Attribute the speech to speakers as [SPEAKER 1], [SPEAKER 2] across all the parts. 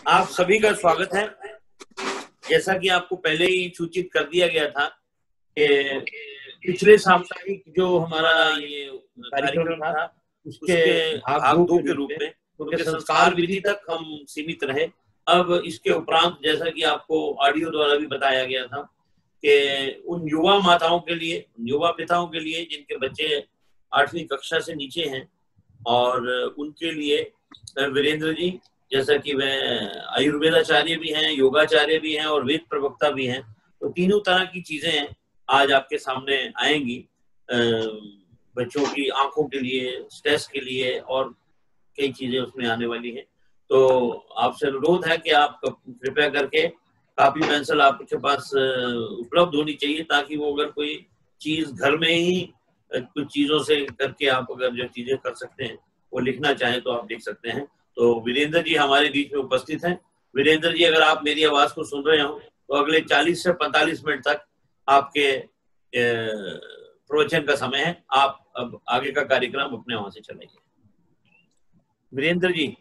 [SPEAKER 1] आप सभी का स्वागत है। जैसा कि आपको पहले ही सूचित कर दिया गया था कि पिछले साप्ताहिक जो हमारा ये कार्यक्रम था उसके भाग 2 के रूप में उनके संस्कार विधि तक हम सीमित रहे। अब इसके उपरांत जैसा कि आपको ऑडियो द्वारा भी बताया गया था कि उन युवा माताओं के लिए, युवा पिताओं के लिए जिनके बच्चे 8वीं कक्षा से नीचे हैं और उनके लिए वीरेंद्र जी, जैसा कि वह आयुर्वेदाचार्य भी हैं, योगाचार्य भी हैं और वेद प्रवक्ता भी हैं, तो तीनों तरह की चीजें आज आपके सामने आएंगी। बच्चों की आंखों के लिए, स्ट्रेस के लिए और कई चीजें उसमें आने वाली हैं। तो आपसे अनुरोध है कि आप कृपया करके कॉपी पेंसिल आपके पास उपलब्ध होनी चाहिए, ताकि वो अगर कोई चीज घर में ही कुछ चीजों से करके आप अगर जो चीजें कर सकते हैं वो लिखना चाहें तो आप लिख सकते हैं। तो वीरेंद्र जी हमारे बीच में उपस्थित हैं। वीरेंद्र जी, अगर आप मेरी आवाज को सुन रहे हो तो अगले 40 से 45 मिनट तक आपके प्रवचन का समय है। आप अब आगे का कार्यक्रम अपने वहां से चलाइए। वीरेंद्र जी।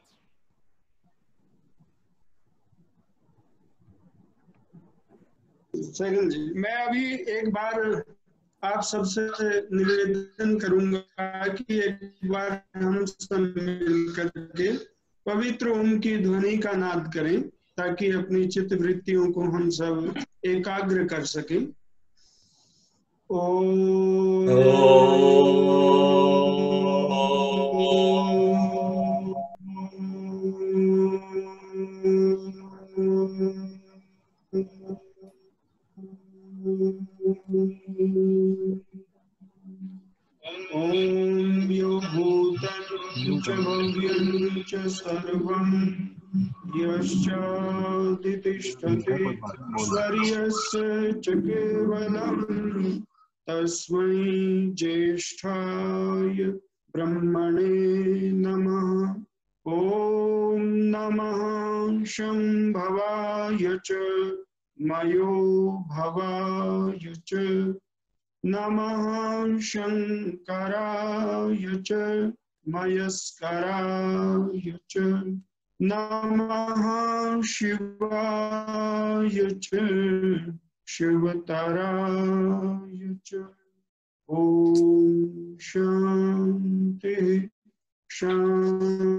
[SPEAKER 2] सैगल जी, मैं अभी एक बार आप सबसे निवेदन करूंगा कि एक बार हम सब मिलकर के पवित्र ओम की ध्वनि का नाद करें, ताकि अपनी चित्त वृत्तियों को हम सब एकाग्र कर सकें। ओम यो भूतं च भव्यं च सर्वं यश्चादितिष्ठति ईश्वर्यस्य च केवलं तस्मै ज्येष्ठाय ब्रह्मणे नमः। ओम नमः शंभवाय च मयो भवाय च नमः शंकराय च मयस्कराय च नमः शिवाय च शिवतराय च। ओम शांति शांति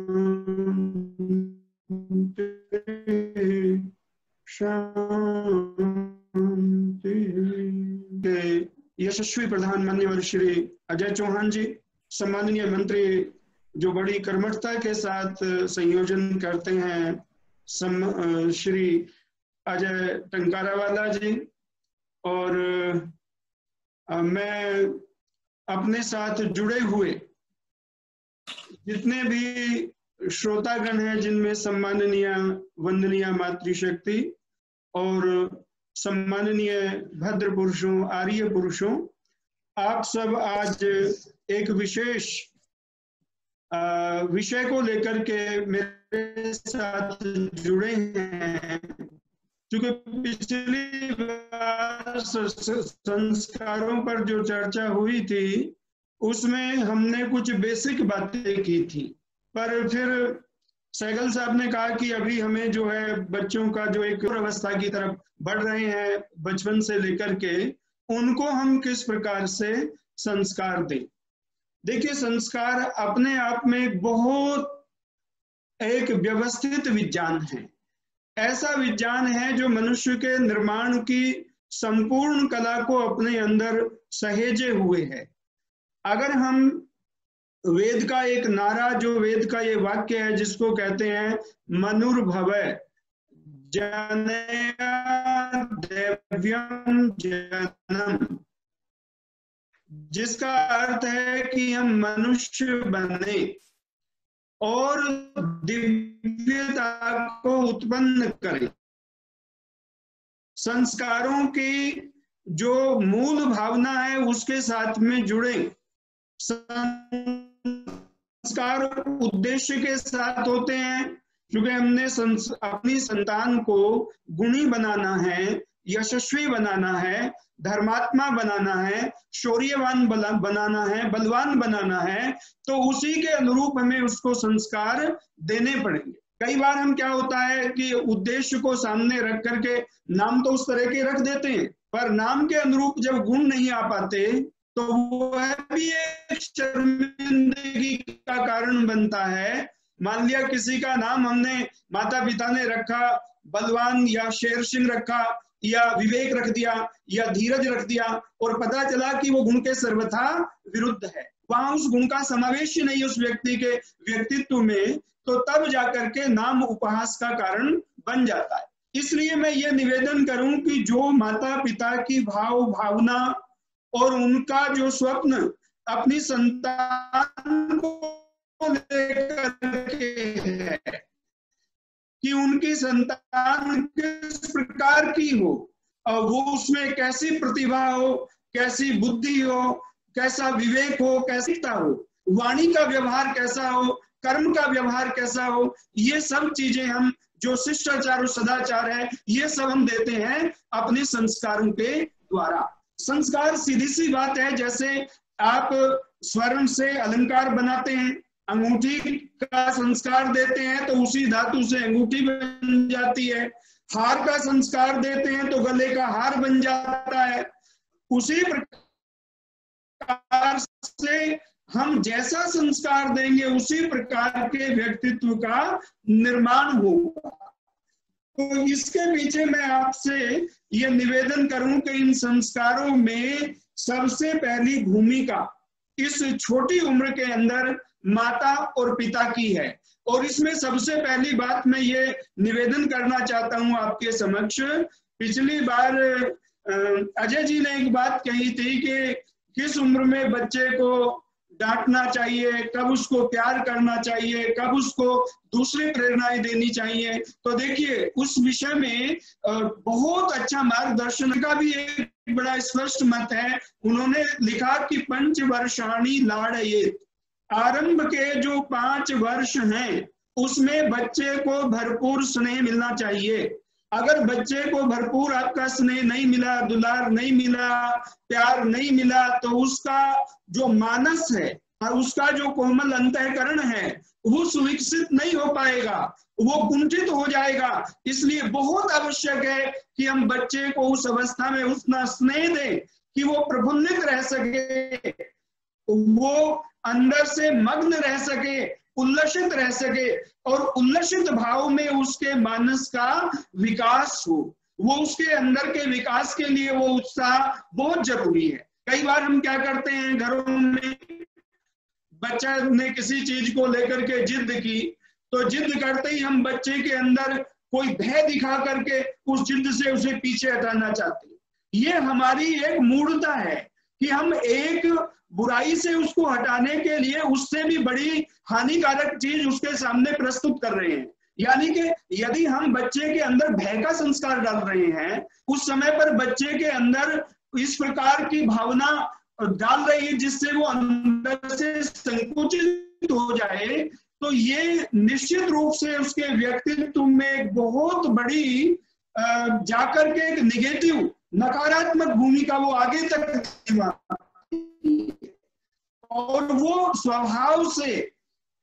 [SPEAKER 2] शांति। यशस्वी प्रधानमंत्री श्री अजय चौहान जी, सम्माननीय मंत्री जो बड़ी कर्मठता के साथ संयोजन करते हैं, श्री अजय टंकारावाला जी, और मैं अपने साथ जुड़े हुए जितने भी श्रोतागण हैं, जिनमें सम्माननीय वंदनीय मातृशक्ति और सम्माननीय भद्र पुरुषों, आर्य पुरुषों, आप सब आज एक विशेष विषय को लेकर के मेरे साथ जुड़े हैं। क्योंकि पिछली बार संस्कारों पर जो चर्चा हुई थी उसमें हमने कुछ बेसिक बातें की थी, पर फिर सैगल साहब ने कहा कि अभी हमें जो है बच्चों का जो एक अवस्था की तरफ बढ़ रहे हैं, बचपन से लेकर के, उनको हम किस प्रकार से संस्कार दें। देखिए, संस्कार अपने आप में बहुत एक व्यवस्थित विज्ञान है। ऐसा विज्ञान है जो मनुष्य के निर्माण की संपूर्ण कला को अपने अंदर सहेजे हुए है। अगर हम वेद का एक नारा, जो वेद का ये वाक्य है जिसको कहते हैं मनुर्भवः जनया दैव्यं जनम, जिसका अर्थ है कि हम मनुष्य बने और दिव्यता को उत्पन्न करें। संस्कारों की जो मूल भावना है उसके साथ में जुड़े। संस्कार उद्देश्य के साथ होते हैं, क्योंकि हमने अपनी संतान को गुणी बनाना है, यशस्वी बनाना है, धर्मात्मा बनाना है, शौर्यवान बनाना है, बलवान बनाना है, तो उसी के अनुरूप हमें उसको संस्कार देने पड़ेंगे। कई बार हम क्या होता है कि उद्देश्य को सामने रख करके नाम तो उस तरह के रख देते हैं, पर नाम के अनुरूप जब गुण नहीं आ पाते तो वह भी एक शर्मिंदगी का कारण बनता है। मान लिया किसी का नाम हमने माता पिता ने रखा बलवान या शेर सिंह रखा या विवेक रख दिया या धीरज रख दिया, और पता चला कि वो गुण के सर्वथा विरुद्ध है, वहां उस गुण का समावेश नहीं उस व्यक्ति के व्यक्तित्व में, तो तब जाकर के नाम उपहास का कारण बन जाता है। इसलिए मैं ये निवेदन करूं कि जो माता पिता की भावना और उनका जो स्वप्न अपनी संतान को लेकर के है कि उनकी संतान किस प्रकार की हो, और वो उसमें कैसी प्रतिभा हो, कैसी बुद्धि हो, कैसा विवेक हो, कैसीता हो, वाणी का व्यवहार कैसा हो, कर्म का व्यवहार कैसा हो, ये सब चीजें हम जो शिष्टाचार और सदाचार है ये सब हम देते हैं अपने संस्कारों के द्वारा। संस्कार सीधी सी बात है, जैसे आप स्वर्ण से अलंकार बनाते हैं, अंगूठी का संस्कार देते हैं तो उसी धातु से अंगूठी बन जाती है, हार का संस्कार देते हैं तो गले का हार बन जाता है। उसी प्रकार से हम जैसा संस्कार देंगे उसी प्रकार के व्यक्तित्व का निर्माण होगा। तो इसके पीछे मैं आपसे ये निवेदन करूं कि इन संस्कारों में सबसे पहली भूमिका इस छोटी उम्र के अंदर माता और पिता की है। और इसमें सबसे पहली बात मैं ये निवेदन करना चाहता हूं आपके समक्ष, पिछली बार अजय जी ने एक बात कही थी कि किस उम्र में बच्चे को डांटना चाहिए, कब उसको प्यार करना चाहिए, कब उसको दूसरी प्रेरणाएं देनी चाहिए। तो देखिए उस विषय में बहुत अच्छा मार्गदर्शन का भी एक बड़ा स्पष्ट मत है। उन्होंने लिखा कि पंचवर्षाणि लाड़येत्, आरंभ के जो 5 वर्ष हैं उसमें बच्चे को भरपूर स्नेह मिलना चाहिए। अगर बच्चे को भरपूर आपका स्नेह नहीं मिला, दुलार नहीं मिला, प्यार नहीं मिला, तो उसका जो मानस है और उसका जो कोमल अंतःकरण है वो सुविकसित नहीं हो पाएगा, वो कुंठित हो जाएगा। इसलिए बहुत आवश्यक है कि हम बच्चे को उस अवस्था में उतना स्नेह दें कि वो प्रफुल्लित रह सके, वो अंदर से मग्न रह सके, उल्लसित रह सके, और उल्लसित भाव में उसके मानस का विकास हो। वो उसके अंदर के विकास के लिए वो उत्साह बहुत जरूरी है। कई बार हम क्या करते हैं, घरों में बच्चा ने किसी चीज को लेकर के जिद की, तो जिद करते ही हम बच्चे के अंदर कोई भय दिखा करके उस जिद से उसे पीछे हटाना चाहते हैं। ये हमारी एक मूढ़ता है कि हम एक बुराई से उसको हटाने के लिए उससे भी बड़ी हानिकारक चीज उसके सामने प्रस्तुत कर रहे हैं। यानी कि यदि हम बच्चे के अंदर भय का संस्कार डाल रहे हैं, उस समय पर बच्चे के अंदर इस प्रकार की भावना डाल रही है जिससे वो अंदर से संकुचित हो जाए, तो ये निश्चित रूप से उसके व्यक्तित्व में एक बहुत बड़ी जाकर के एक निगेटिव नकारात्मक भूमिका वो आगे तक और वो स्वभाव से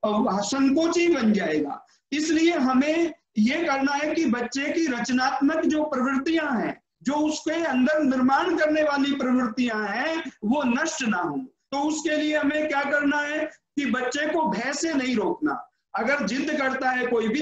[SPEAKER 2] संकोची बन जाएगा। इसलिए हमें ये करना है कि बच्चे की रचनात्मक जो प्रवृत्तियां हैं, जो उसके अंदर निर्माण करने वाली प्रवृत्तियां हैं, वो नष्ट ना हो। तो उसके लिए हमें क्या करना है कि बच्चे को भय से नहीं रोकना। अगर जिद करता है कोई भी,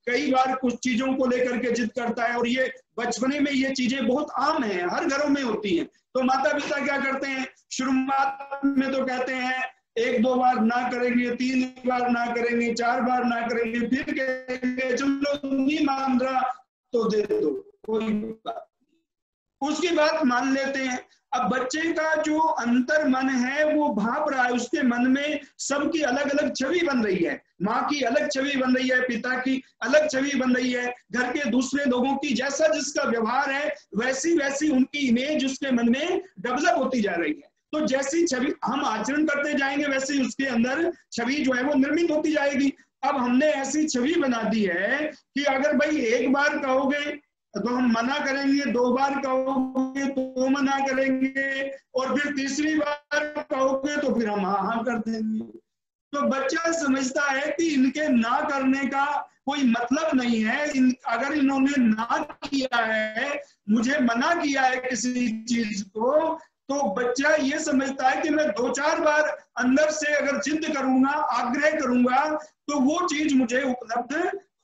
[SPEAKER 2] कई बार कुछ चीजों को लेकर के जिद करता है, और ये बचपने में ये चीजें बहुत आम है, हर घरों में होती हैं, तो माता पिता क्या करते हैं, शुरुआत में तो कहते हैं 1-2 बार ना करेंगे, 3 बार ना करेंगे, 4 बार ना करेंगे, फिर कहेंगे चलो नहीं मान रहा तो दे दो, कोई बात, उसकी बात मान लेते हैं। अब बच्चे का जो अंतर मन है वो भाप रहा है, उसके मन में सबकी अलग अलग छवि बन रही है, माँ की अलग छवि बन रही है, पिता की अलग छवि बन रही है, घर के दूसरे लोगों की जैसा जिसका व्यवहार है वैसी वैसी उनकी इमेज उसके मन में डेवलप होती जा रही है। तो जैसी छवि हम आचरण करते जाएंगे वैसे उसके अंदर छवि जो है वो निर्मित होती जाएगी। अब हमने ऐसी छवि बना दी है कि अगर भाई 1 बार कहोगे तो हम मना करेंगे, 2 बार कहोगे तो मना करेंगे, और फिर तीसरी बार कहोगे तो फिर हम हाँ हाँ कर देंगे। तो बच्चा समझता है कि इनके ना करने का कोई मतलब नहीं है। अगर इन्होंने ना किया है, मुझे मना किया है किसी चीज को, तो बच्चा ये समझता है कि मैं 2-4 बार अंदर से अगर जिद करूंगा, आग्रह करूंगा, तो वो चीज मुझे उपलब्ध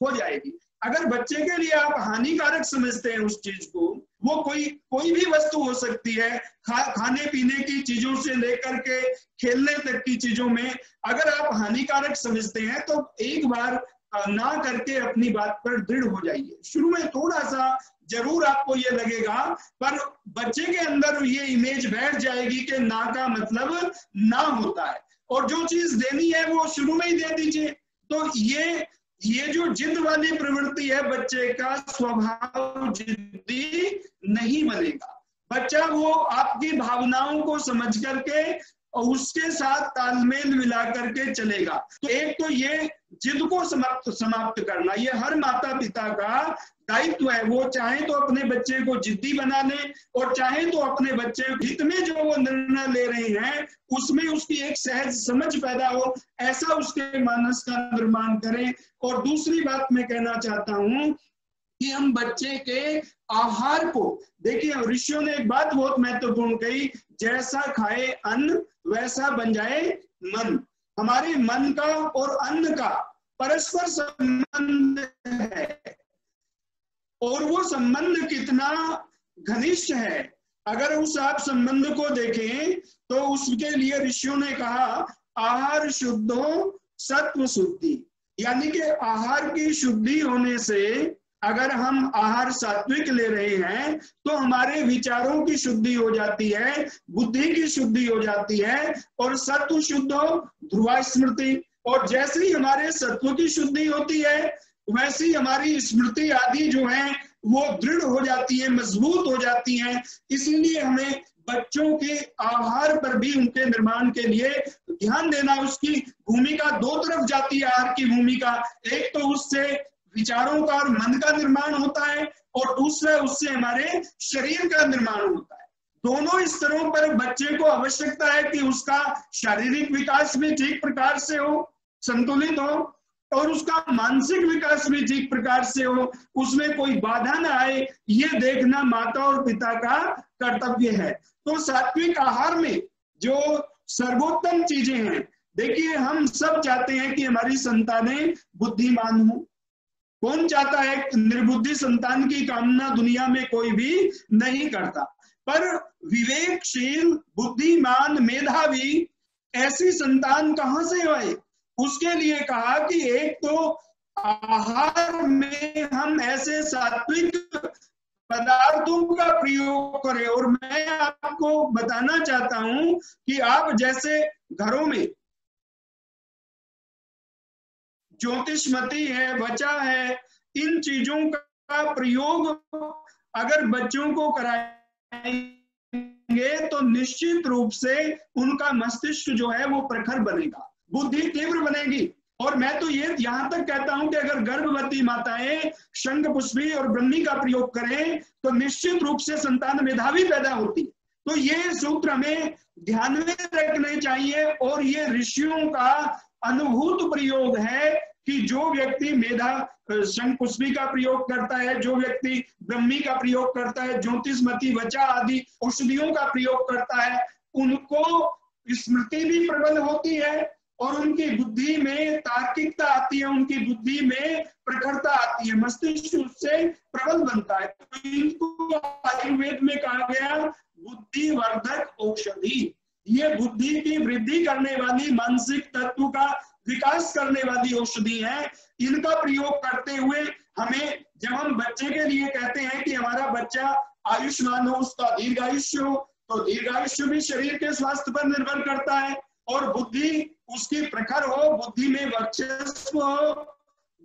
[SPEAKER 2] हो जाएगी। अगर बच्चे के लिए आप हानिकारक समझते हैं उस चीज को, वो कोई भी वस्तु हो सकती है, खाने पीने की चीजों से लेकर के खेलने तक की चीजों में, अगर आप हानिकारक समझते हैं तो एक बार ना करके अपनी बात पर दृढ़ हो जाइए। शुरू में थोड़ा सा जरूर आपको ये लगेगा, पर बच्चे के अंदर ये इमेज बैठ जाएगी कि ना का मतलब ना होता है, और जो चीज देनी है वो शुरू में ही दे दीजिए। तो ये जो जिद वाली प्रवृत्ति है, बच्चे का स्वभाव जिद्दी नहीं बनेगा। बच्चा वो आपकी भावनाओं को समझ करके और उसके साथ तालमेल मिला करके चलेगा। तो एक तो ये जिद को समाप्त करना, ये हर माता पिता का दायित्व है। वो चाहे तो अपने बच्चे को जिद्दी बना ले, और चाहे तो अपने बच्चे हित में जो वो निर्णय ले रहे हैं उसमें उसकी एक सहज समझ पैदा हो, ऐसा उसके मानस का निर्माण करें। और दूसरी बात मैं कहना चाहता हूं कि हम बच्चे के आहार को देखिए, ऋषियों ने एक बात बहुत महत्वपूर्ण कही, जैसा खाए अन्न वैसा बन जाए मन। हमारे मन का और अन्न का परस्पर संबंध है, और वो संबंध कितना घनिष्ठ है। अगर उस आप संबंध को देखें तो उसके लिए ऋषियों ने कहा आहार शुद्धो सत्व शुद्धि, यानी कि आहार की शुद्धि होने से, अगर हम आहार सात्विक ले रहे हैं तो हमारे विचारों की शुद्धि हो जाती है, बुद्धि की शुद्धि हो जाती है, और सत्व शुद्ध हो ध्रुवा स्मृति। और जैसे ही हमारे सत्व की शुद्धि होती है वैसे ही हमारी स्मृति आदि जो है वो दृढ़ हो जाती है, मजबूत हो जाती है। इसीलिए हमें बच्चों के आहार पर भी, उनके निर्माण के लिए ध्यान देना। उसकी भूमिका दो तरफ जाती है, आहार की भूमिका। एक तो उससे विचारों का और मन का निर्माण होता है, और दूसरा उससे हमारे शरीर का निर्माण होता है। दोनों स्तरों पर बच्चे को आवश्यकता है कि उसका शारीरिक विकास भी ठीक प्रकार से हो, संतुलित हो, और उसका मानसिक विकास भी ठीक प्रकार से हो, उसमें कोई बाधा ना आए, ये देखना माता और पिता का कर्तव्य है। तो सात्विक आहार में जो सर्वोत्तम चीजें हैं, देखिए हम सब चाहते हैं कि हमारी संतानें बुद्धिमान हो। कौन चाहता है? निर्बुद्धि संतान की कामना दुनिया में कोई भी नहीं करता। पर विवेकशील, बुद्धिमान, मेधावी ऐसी संतान कहां से आए? उसके लिए कहा कि एक तो आहार में हम ऐसे सात्विक पदार्थों का प्रयोग करें। और मैं आपको बताना चाहता हूं कि आप जैसे घरों में ज्योतिषमती है, वचा है, इन चीजों का प्रयोग अगर बच्चों को कराएंगे तो निश्चित रूप से उनका मस्तिष्क जो है वो प्रखर बनेगा, बुद्धि तीव्र बनेगी। और मैं तो ये यहां तक कहता हूं कि अगर गर्भवती माताएं शंख पुष्पी और ब्रह्मी का प्रयोग करें तो निश्चित रूप से संतान मेधावी पैदा होती है। तो ये सूत्र हमें ध्यान में रखने चाहिए, और ये ऋषियों का अनुभूत प्रयोग है कि जो व्यक्ति मेधा शंख पुष्पी का प्रयोग करता है, जो व्यक्ति ब्रह्मी का प्रयोग करता है, ज्योतिषमती, वचा आदि औषधियों का प्रयोग करता है, उनको स्मृति भी प्रबल होती है, और उनकी बुद्धि में तार्किकता आती है, उनकी बुद्धि में प्रखरता आती है, मस्तिष्क उससे प्रबल बनता है। तो इनको आयुर्वेद में कहा गया बुद्धिवर्धक औषधि। ये बुद्धि की वृद्धि करने वाली, मानसिक तत्व का विकास करने वाली औषधि है। इनका प्रयोग करते हुए हमें, जब हम बच्चे के लिए कहते हैं कि हमारा बच्चा आयुष्मान हो, उसका दीर्घायुष्य हो, तो दीर्घायुष्य भी शरीर के स्वास्थ्य पर निर्भर करता है, और बुद्धि उसकी प्रखर हो, बुद्धि में वर्चस्व हो,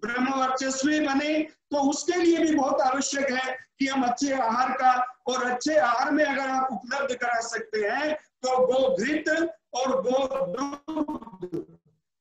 [SPEAKER 2] ब्रह्म वर्चस्वी बने, तो उसके लिए भी बहुत आवश्यक है कि हम अच्छे आहार का, और अच्छे आहार में अगर आप उपलब्ध करा सकते हैं तो गोघृत और गोदूध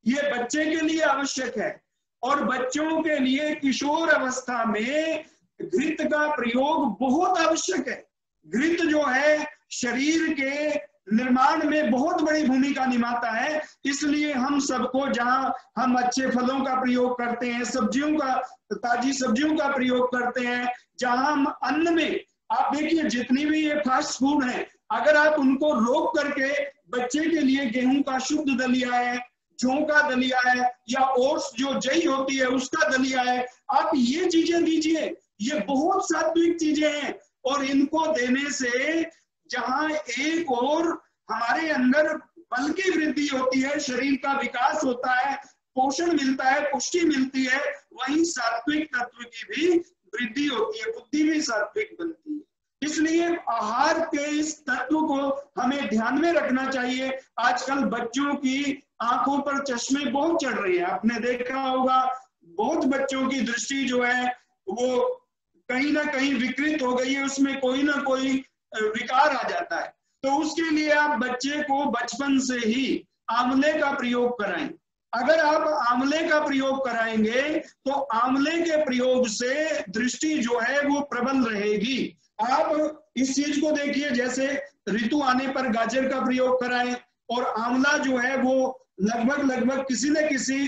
[SPEAKER 2] ये बच्चे के लिए आवश्यक है। और बच्चों के लिए किशोर अवस्था में घृत का प्रयोग बहुत आवश्यक है। घृत जो है शरीर के निर्माण में बहुत बड़ी भूमिका निभाता है। इसलिए हम सबको, जहां हम अच्छे फलों का प्रयोग करते हैं, सब्जियों का, ताजी सब्जियों का प्रयोग करते हैं, जहां हम अन्न में, आप देखिए जितनी भी ये फास्ट फूड है, अगर आप उनको रोक करके बच्चे के लिए गेहूं का शुद्ध दलिया है, जौ का दलिया है, या ओट्स जो जई होती है उसका दलिया है, आप ये चीजें दीजिए, ये बहुत सात्विक चीजें हैं। और इनको देने से जहां एक और हमारे अंदर बल की वृद्धि होती है, शरीर का विकास होता है, पोषण मिलता है, पुष्टि मिलती है, वहीं सात्विक तत्व की भी वृद्धि होती है, बुद्धि भी सात्विक बनती है। इसलिए आहार के इस तत्व को हमें ध्यान में रखना चाहिए। आजकल बच्चों की आंखों पर चश्मे बहुत चढ़ रहे हैं, आपने देखा होगा, बहुत बच्चों की दृष्टि जो है वो कहीं ना कहीं विकृत हो गई है, उसमें कोई ना कोई विकार आ जाता है। तो उसके लिए आप बच्चे को बचपन से ही आंवले का प्रयोग कराएं। अगर आप आंवले का प्रयोग कराएंगे तो आंवले के प्रयोग से दृष्टि जो है वो प्रबल रहेगी। आप इस चीज को देखिए, जैसे ऋतु आने पर गाजर का प्रयोग कराएं, और आंवला जो है वो लगभग किसी न किसी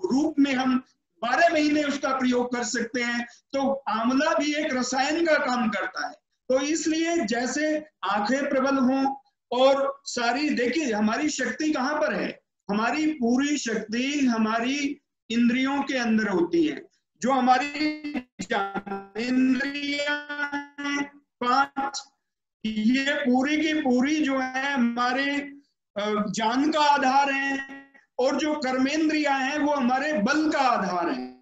[SPEAKER 2] रूप में हम 12 महीने उसका प्रयोग कर सकते हैं। तो आंवला भी एक रसायन का काम करता है। तो इसलिए जैसे आंखें प्रबल हों और सारी, देखिए हमारी शक्ति कहाँ पर है, हमारी पूरी शक्ति हमारी इंद्रियों के अंदर होती है। जो हमारी इंद्रियां 5, ये पूरी की पूरी जो है हमारे ज्ञान का आधार है, और जो कर्मेंद्रिया हैं वो हमारे बल का आधार है।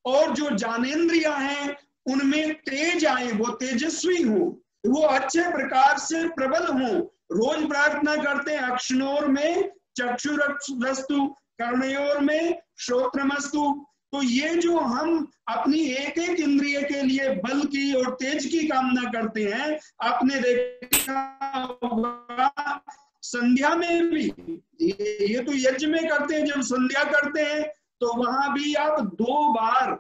[SPEAKER 2] और जो ज्ञानेंद्रिया हैं उनमें तेज आए, वो तेजस्वी हो, वो अच्छे प्रकार से प्रबल हो। रोज प्रार्थना करते हैं, अक्षनोर में चक्षुरस्तु, कर्णयोर में श्रोत्रमस्तु। तो ये जो हम अपनी एक एक इंद्रिय के लिए बल की और तेज की कामना करते हैं, आपने देखा होगा संध्या में भी, ये तो यज्ञ में करते हैं, जब संध्या करते हैं तो वहां भी आप 2 बार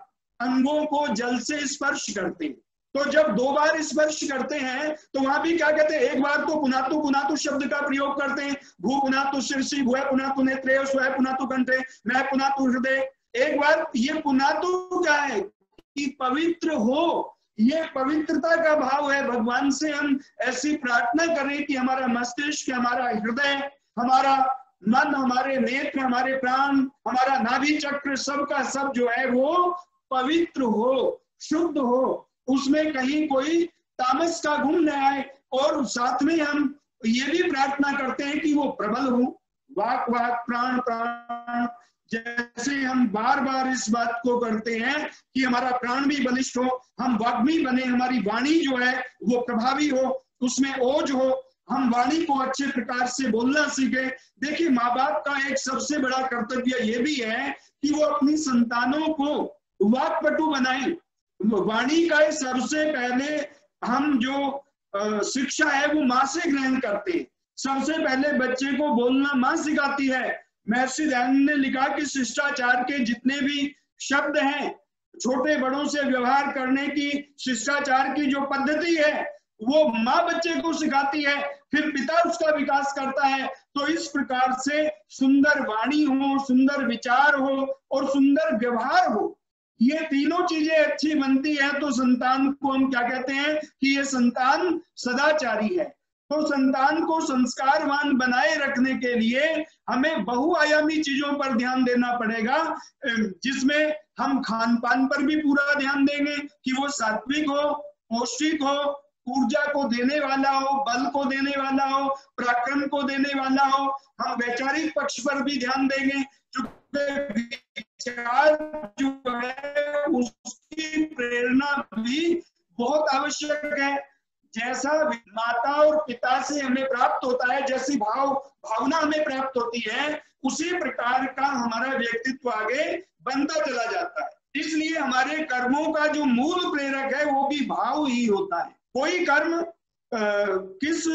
[SPEAKER 2] अंगों को जल से स्पर्श करते हैं। तो जब 2 बार स्पर्श करते हैं तो वहां भी क्या कहते हैं, एक बार तो पुनातु शब्द का प्रयोग करते हैं, भू पुनातु शीर्षि, भूय पुनातु नेत्रे, स्वय पुनातु कंठे, मैं पुनातु हृदय। एक बार ये पुनातु क्या है कि पवित्र हो, ये पवित्रता का भाव है। भगवान से हम ऐसी प्रार्थना करें कि हमारा मस्तिष्क, हमारा हृदय, हमारा मन, हमारे नेत्र, हमारे प्राण, हमारा नाभि चक्र, सब का सब जो है वो पवित्र हो, शुद्ध हो, उसमें कहीं कोई तामस का गुण न आए। और साथ में हम ये भी प्रार्थना करते हैं कि वो प्रबल हो, वाक प्राण प्राण, जैसे हम बार बार इस बात को करते हैं कि हमारा प्राण भी बलिष्ठ हो, हम वाग्मी बने, हमारी वाणी जो है वो प्रभावी हो, उसमें ओज हो, हम वाणी को अच्छे प्रकार से बोलना सीखे। देखिए माँ बाप का एक सबसे बड़ा कर्तव्य ये भी है कि वो अपनी संतानों को वाक्पटु बनाएं। वाणी का सबसे पहले हम जो शिक्षा है वो माँ से ग्रहण करते हैं। सबसे पहले बच्चे को बोलना माँ सिखाती है। महर्षि दयानंद ने लिखा कि शिष्टाचार के जितने भी शब्द हैं, छोटे बड़ों से व्यवहार करने की शिष्टाचार की जो पद्धति है वो माँ बच्चे को सिखाती है, फिर पिता उसका विकास करता है। तो इस प्रकार से सुंदर वाणी हो, सुंदर विचार हो और सुंदर व्यवहार हो, ये तीनों चीजें अच्छी बनती है तो संतान को हम क्या कहते हैं कि ये संतान सदाचारी है। तो संतान को संस्कारवान बनाए रखने के लिए हमें बहुआयामी चीजों पर ध्यान देना पड़ेगा, जिसमें हम खान पान पर भी पूरा ध्यान देंगे कि वो सात्विक हो, पौष्टिक हो, ऊर्जा को देने वाला हो, बल को देने वाला हो, पराक्रम को देने वाला हो। हम वैचारिक पक्ष पर भी ध्यान देंगे, क्योंकि विचार जो है उसकी प्रेरणा भी बहुत आवश्यक है। जैसा माता और पिता से हमें प्राप्त होता है, जैसी भावना हमें प्राप्त होती है, उसी प्रकार का हमारा व्यक्तित्व आगे बनता चला जाता है। इसलिए हमारे कर्मों का जो मूल प्रेरक है वो भी भाव ही होता है। कोई कर्म किस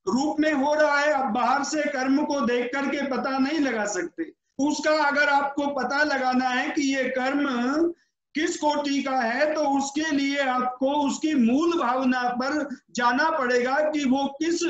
[SPEAKER 2] रूप में हो रहा है, अब बाहर से कर्म को देख करके पता नहीं लगा सकते। उसका अगर आपको पता लगाना है कि ये कर्म किस कोटि का है, तो उसके लिए आपको उसकी मूल भावना पर जाना पड़ेगा कि वो किस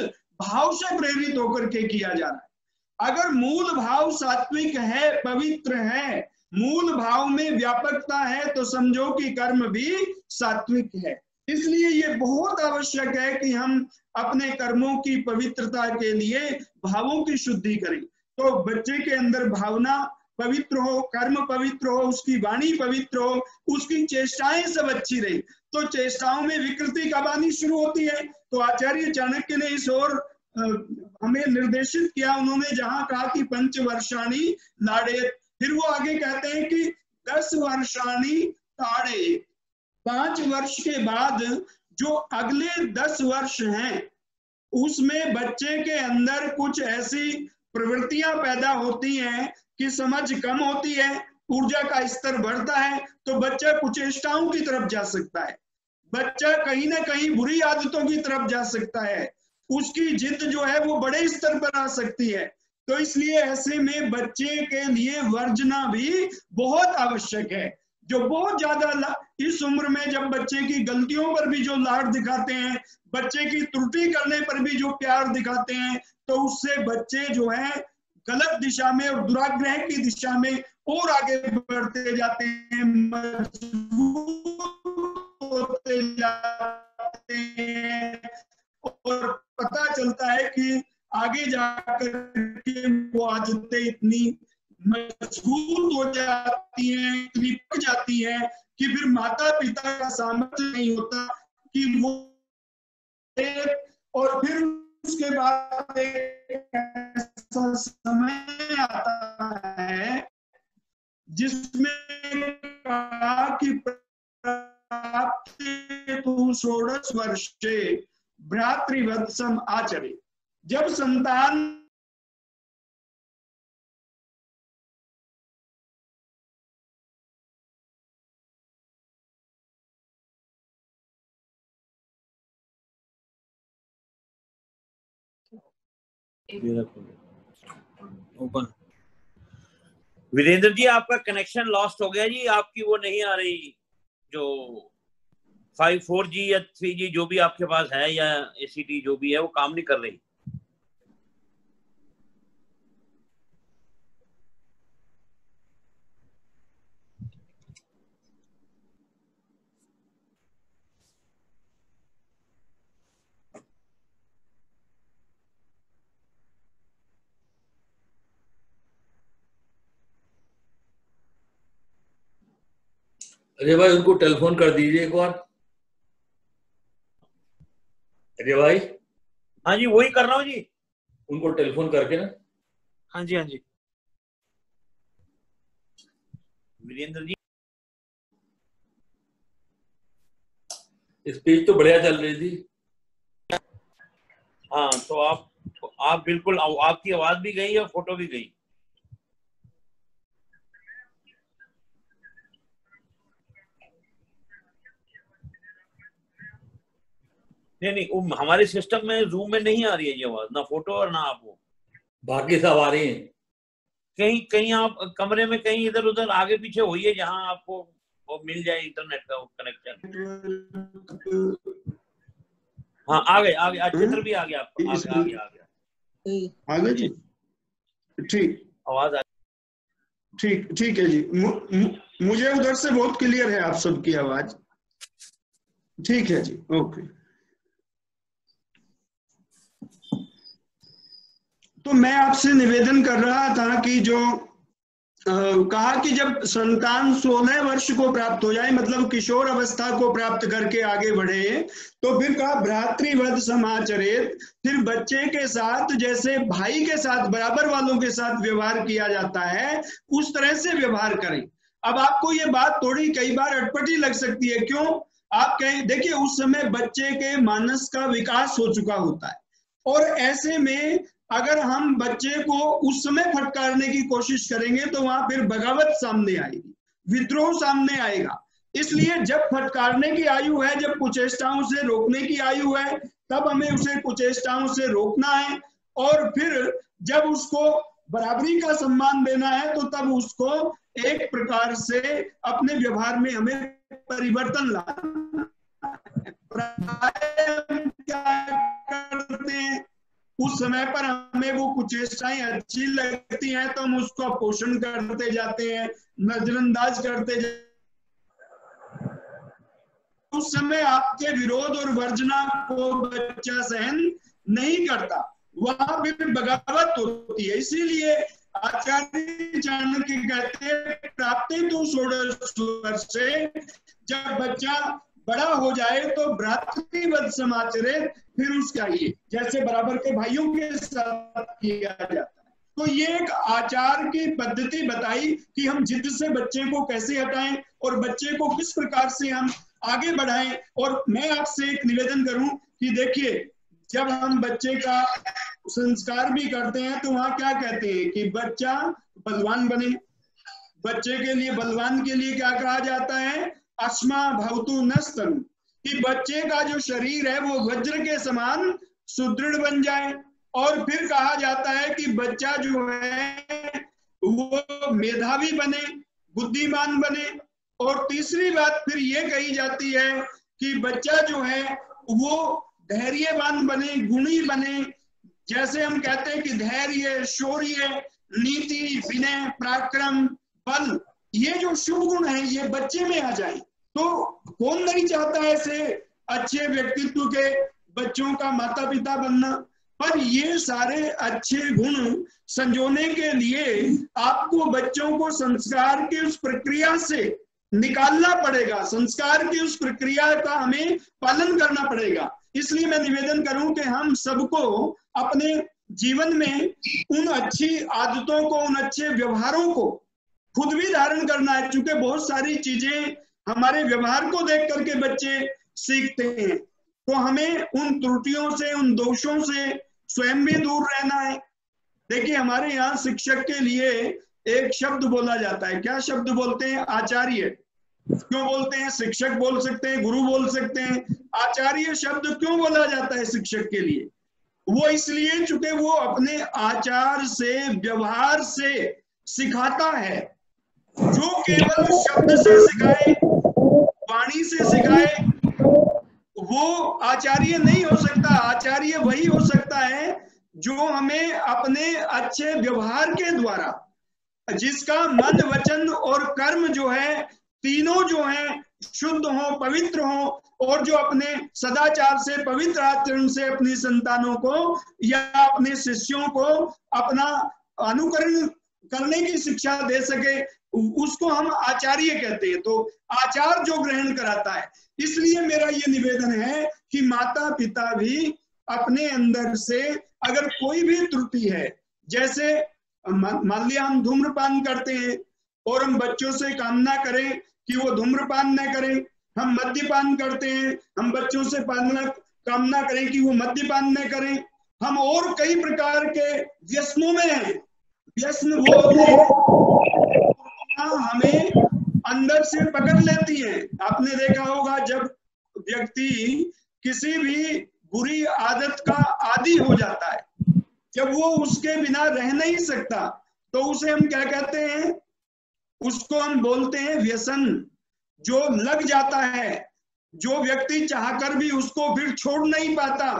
[SPEAKER 2] भाव से प्रेरित होकर के किया जा रहा है। अगर मूल भाव सात्विक है, पवित्र है, मूल भाव में व्यापकता है, तो समझो कि कर्म भी सात्विक है। इसलिए ये बहुत आवश्यक है कि हम अपने कर्मों की पवित्रता के लिए भावों की शुद्धि करें। तो बच्चे के अंदर भावना पवित्र हो, कर्म पवित्र हो, उसकी वाणी पवित्र हो, उसकी चेष्टाएं सब अच्छी रही। तो चेष्टाओं में विकृति कब आनी शुरू होती है? तो आचार्य चाणक्य ने इस ओर हमें निर्देशित किया। उन्होंने जहां कहा कि पंचवर्षाणि लाड़ेत, फिर वो आगे कहते हैं कि 10 वर्षाणि ताड़ेत। 5 वर्ष के बाद जो अगले 10 वर्ष हैं, उसमें बच्चे के अंदर कुछ ऐसी प्रवृत्तियां पैदा होती हैं कि समझ कम होती है, ऊर्जा का स्तर बढ़ता है, तो बच्चा कुचेष्टाओं की तरफ जा सकता है, बच्चा कहीं ना कहीं बुरी आदतों की तरफ जा सकता है, उसकी जिद जो है वो बड़े स्तर पर आ सकती है। तो इसलिए ऐसे में बच्चे के लिए वर्जना भी बहुत आवश्यक है। जो बहुत ज्यादा इस उम्र में जब बच्चे की गलतियों पर भी जो लाड दिखाते हैं, बच्चे की त्रुटि करने पर भी जो प्यार दिखाते हैं, तो उससे बच्चे जो है गलत दिशा में और दुराग्रह की दिशा में और आगे बढ़ते जाते हैं, मजबूत होते जाते हैं, और पता चलता है कि आगे जाकर के वो आदतें इतनी मजबूत हो जाती हैं, इतनी पक जाती है कि फिर माता पिता का सामर्थ्य नहीं होता कि वो, और फिर उसके बाद एक ऐसा समय आता है जिसमें कहा कि प्राप्ते तु षोडश वर्षे भ्रातृवत्सम आचरे। जब संतान
[SPEAKER 1] ओपन। वीरेंद्र जी, आपका कनेक्शन लॉस्ट हो गया जी, आपकी वो नहीं आ रही, जो 4G या 3G जो भी आपके पास है, या ACT जो भी है, वो काम नहीं कर रही।
[SPEAKER 3] अरे भाई, उनको टेलीफोन कर दीजिए एक बार। अरे भाई।
[SPEAKER 1] हाँ जी, वही कर रहा हूँ जी,
[SPEAKER 3] उनको टेलीफोन करके ना।
[SPEAKER 1] हाँ जी, हाँ जी। वीरेंद्र जी,
[SPEAKER 3] स्पीच तो बढ़िया चल रही थी।
[SPEAKER 1] हाँ, तो आप बिल्कुल, आपकी आवाज भी गई और फोटो भी गई। नहीं, हमारे सिस्टम में, जूम में नहीं आ रही है ये आवाज, ना फोटो और ना आप वो।
[SPEAKER 3] बाकी सब आ रही हैं।
[SPEAKER 1] कहीं आप कमरे में कहीं इधर उधर आगे पीछे होइए, जहां आपको वो मिल जाए इंटरनेट का कनेक्शन। हाँ, आ गए, चित्र भी आ गया आपको, आ गया।
[SPEAKER 2] आ गया जी, ठीक,
[SPEAKER 1] आवाज आ,
[SPEAKER 2] ठीक है जी। मुझे उधर से बहुत क्लियर है आप सबकी आवाज। ठीक है जी, ओके। तो मैं आपसे निवेदन कर रहा था कि जो कहा कि जब संतान 16 वर्ष को प्राप्त हो जाए, मतलब किशोर अवस्था को प्राप्त करके आगे बढ़े, तो फिर कहा भ्रातृवध समाचरेत। फिर बच्चे के साथ जैसे भाई के साथ, बराबर वालों के साथ व्यवहार किया जाता है, उस तरह से व्यवहार करें। अब आपको ये बात थोड़ी कई बार अटपटी लग सकती है। क्यों? आप कहें, देखिए उस समय बच्चे के मानस का विकास हो चुका होता है, और ऐसे में अगर हम बच्चे को उस समय फटकारने की कोशिश करेंगे तो वहां फिर बगावत सामने आएगी, विद्रोह सामने आएगा। इसलिए जब फटकारने की आयु है, जब कुचेष्टाओं से रोकने की आयु है, तब हमें उसे कुचेष्टाओं से रोकना है। और फिर जब उसको बराबरी का सम्मान देना है, तो तब उसको एक प्रकार से अपने व्यवहार में हमें परिवर्तन लाना है। क्या करते हैं, उस समय पर हमें वो कुचेष्टाएं अच्छी लगती हैं तो हम उसका पोषण करते जाते हैं, नजरअंदाज करते जाते। उस समय आपके विरोध और वर्जना को बच्चा सहन नहीं करता, वहां फिर बगावत होती है। इसीलिए आचार्य चाणक्य कहते हैं प्राप्ते तो 16 वर्षे, जब बच्चा बड़ा हो जाए तो भ्रातृवत समाचरित, फिर उसका ये जैसे बराबर के भाइयों के साथ किया जाता है। तो ये एक आचार की पद्धति बताई कि हम जिद से बच्चे को कैसे हटाएं और बच्चे को किस प्रकार से हम आगे बढ़ाएं। और मैं आपसे एक निवेदन करूं कि देखिए, जब हम बच्चे का संस्कार भी करते हैं तो वहां क्या कहते हैं कि बच्चा बलवान बने। बच्चे के लिए, बलवान के लिए क्या कहा जाता है, अस्मा भवतु नस्तन, कि बच्चे का जो शरीर है वो वज्र के समान सुदृढ़ बन जाए। और फिर कहा जाता है कि बच्चा जो है वो मेधावी बने, बुद्धिमान बने। और तीसरी बात फिर ये कही जाती है कि बच्चा जो है वो धैर्यवान बने, गुणी बने। जैसे हम कहते हैं कि धैर्य, शौर्य, नीति, विनय, पराक्रम, बल, ये जो शुभ गुण है ये बच्चे में आ जाए। तो कौन नहीं चाहता ऐसे अच्छे व्यक्तित्व के बच्चों का माता पिता बनना। पर ये सारे अच्छे गुण संजोने के लिए आपको बच्चों को संस्कार की उस प्रक्रिया से निकालना पड़ेगा, संस्कार की उस प्रक्रिया का हमें पालन करना पड़ेगा। इसलिए मैं निवेदन करूं कि हम सबको अपने जीवन में उन अच्छी आदतों को, उन अच्छे व्यवहारों को खुद भी धारण करना है। क्योंकि बहुत सारी चीजें हमारे व्यवहार को देख करके बच्चे सीखते हैं, तो हमें उन त्रुटियों से, उन दोषों से स्वयं भी दूर रहना है। देखिए, हमारे यहाँ शिक्षक के लिए एक शब्द बोला जाता है। क्या शब्द बोलते हैं? आचार्य। क्यों बोलते हैं? शिक्षक बोल सकते हैं, गुरु बोल सकते हैं। आचार्य शब्द क्यों बोला जाता है शिक्षक के लिए? वो इसलिए चूंकि वो अपने आचार से, व्यवहार से सिखाता है। जो केवल शब्द से सिखाए, वाणी से सिखाए, वो आचार्य नहीं हो सकता। आचार्य वही हो सकता है जो हमें अपने अच्छे व्यवहार के द्वारा, जिसका मन, वचन और कर्म जो है, तीनों जो है शुद्ध हो, पवित्र हो, और जो अपने सदाचार से, पवित्र आचरण से अपनी संतानों को या अपने शिष्यों को अपना अनुकरण करने की शिक्षा दे सके, उसको हम आचार्य कहते हैं। तो आचार जो ग्रहण कराता है। इसलिए मेरा ये निवेदन है कि माता पिता भी अपने अंदर से अगर कोई भी त्रुटि है, जैसे मान लिया हम धूम्रपान करते हैं और हम बच्चों से कामना करें कि वो धूम्रपान न करें, हम मद्यपान करते हैं, हम बच्चों से कामना करें कि वो मद्यपान न करें, हम और कई प्रकार के व्यसनों में हैं। व्यसन वो होते हैं हमें अंदर से पकड़ लेती है। आपने देखा होगा जब व्यक्ति किसी भी बुरी आदत का आदी हो जाता है, जब वो उसके बिना रह नहीं सकता, तो उसे हम क्या कहते हैं? उसको हम बोलते हैं व्यसन। जो लग जाता है, जो व्यक्ति चाहकर भी उसको फिर छोड़ नहीं पाता।